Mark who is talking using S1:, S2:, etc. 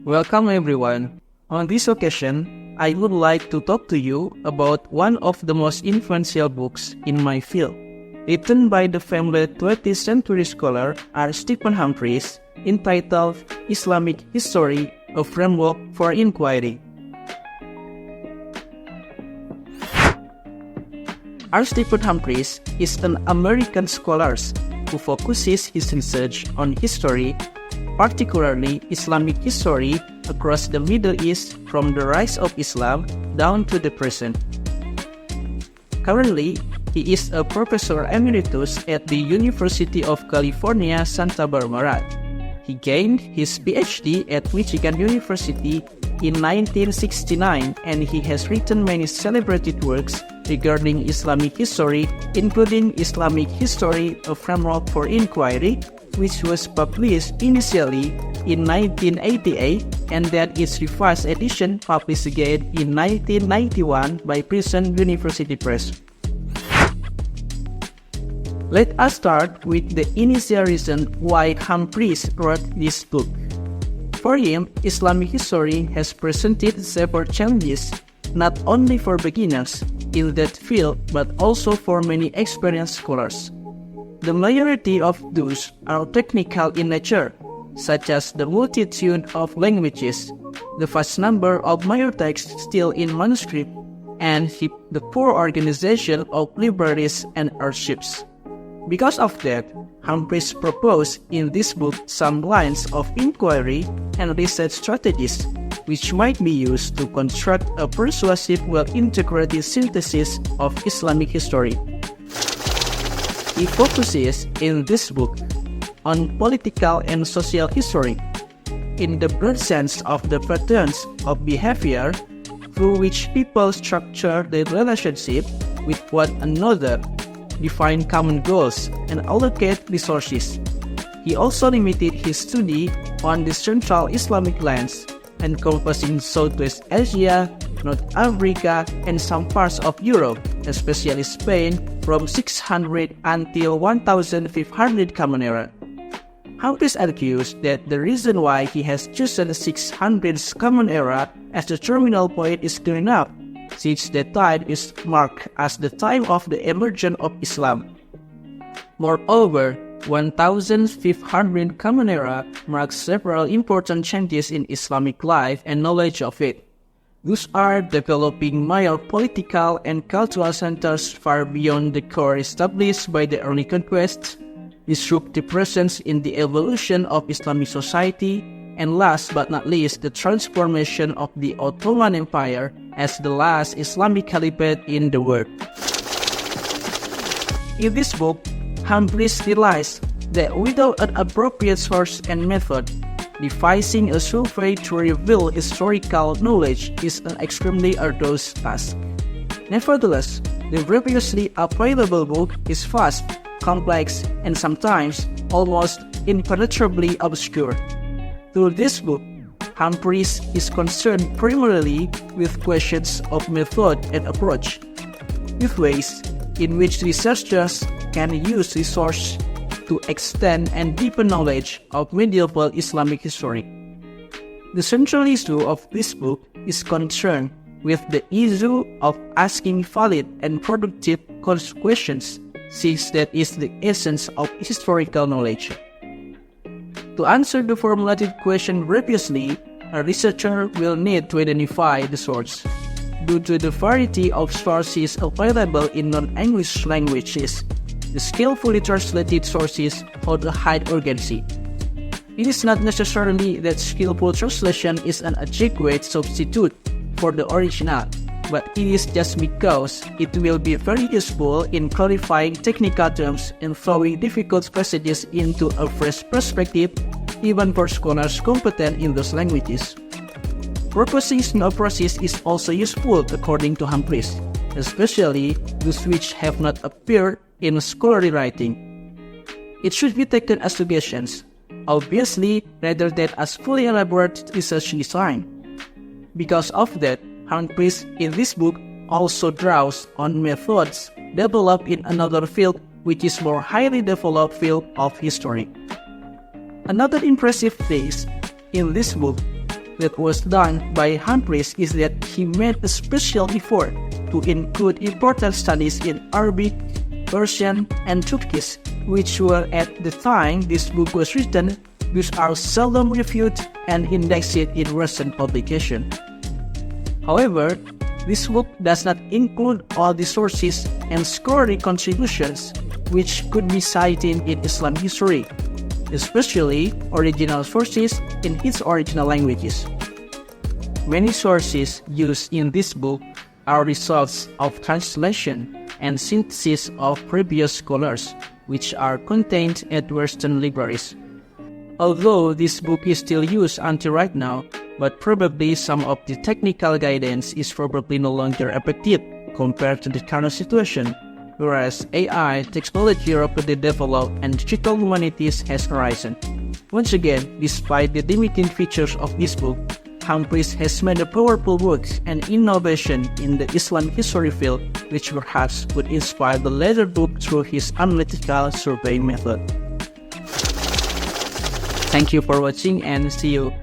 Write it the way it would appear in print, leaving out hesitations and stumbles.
S1: Welcome everyone. On this occasion, I would like to talk to you about one of the most influential books in my field, written by the famed 20th century scholar R. Stephen Humphreys, entitled Islamic History, a Framework for Inquiry. R. Stephen Humphreys is an American scholar who focuses his research on history, particularly Islamic history, across the Middle East from the rise of Islam down to the present. Currently, he is a professor emeritus at the University of California, Santa Barbara. He gained his PhD at Michigan University in 1969, and he has written many celebrated works regarding Islamic history, including Islamic History, a Framework for Inquiry, which was published initially in 1988 and that its revised edition published again in 1991 by Princeton University Press. Let us start with the initial reason why Humphreys wrote this book. For him, Islamic history has presented several challenges, not only for beginners in that field but also for many experienced scholars. The majority of those are technical in nature, such as the multitude of languages, the vast number of major texts still in manuscript, and the poor organization of libraries and archives. Because of that, Humphreys proposed in this book some lines of inquiry and research strategies, which might be used to construct a persuasive, well-integrated synthesis of Islamic history. He focuses in this book on political and social history, in the broad sense of the patterns of behavior through which people structure their relationship with one another, define common goals, and allocate resources. He also limited his study on the Central Islamic lands, encompassing Southwest Asia, North Africa, and some parts of Europe, especially Spain, from 600 until 1500 Common Era. Humphreys argues that the reason why he has chosen 600 Common Era as the terminal point is clear enough, since that time is marked as the time of the emergence of Islam. Moreover, 1500 Common Era marks several important changes in Islamic life and knowledge of it. Those are developing major political and cultural centers far beyond the core established by the early conquests, disruptive presence in the evolution of Islamic society, and last but not least, the transformation of the Ottoman Empire as the last Islamic caliphate in the world. In this book, Humphreys realized that without an appropriate source and method, devising a survey to reveal historical knowledge is an extremely arduous task. Nevertheless, the previously available book is vast, complex, and sometimes almost impenetrably obscure. Through this book, Humphreys is concerned primarily with questions of method and approach, with ways in which researchers can use resources to extend and deepen knowledge of medieval Islamic history. The central issue of this book is concerned with the issue of asking valid and productive questions, since that is the essence of historical knowledge. To answer the formulated question previously, a researcher will need to identify the source. Due to the variety of sources available in non-English languages, the skillfully translated sources hold a high urgency. It is not necessarily that skillful translation is an adequate substitute for the original, but it is just because it will be very useful in clarifying technical terms and throwing difficult passages into a fresh perspective, even for scholars competent in those languages. Proposing new approaches is also useful according to Humphreys, especially those which have not appeared in scholarly writing. It should be taken as suggestions, obviously, rather than as fully elaborate research design. Because of that, Humphreys in this book also draws on methods developed in another field, which is more highly developed field of history. Another impressive phase in this book that was done by Humphreys is that he made a special effort to include important studies in Arabic, Persian, and Turkish, which were at the time this book was written, which are seldom reviewed and indexed in recent publication. However, this book does not include all the sources and scholarly contributions which could be cited in Islam history, especially original sources in its original languages. Many sources used in this book are results of translation and synthesis of previous scholars, which are contained at Western libraries. Although this book is still used until right now, but probably some of the technical guidance is probably no longer effective compared to the current situation, whereas AI technology rapidly developed and digital humanities has arisen. Once again, despite the limiting features of this book, Humphreys has made a powerful work and innovation in the Islamic history field, which perhaps would inspire the later book through his analytical survey method. Thank you for watching and see you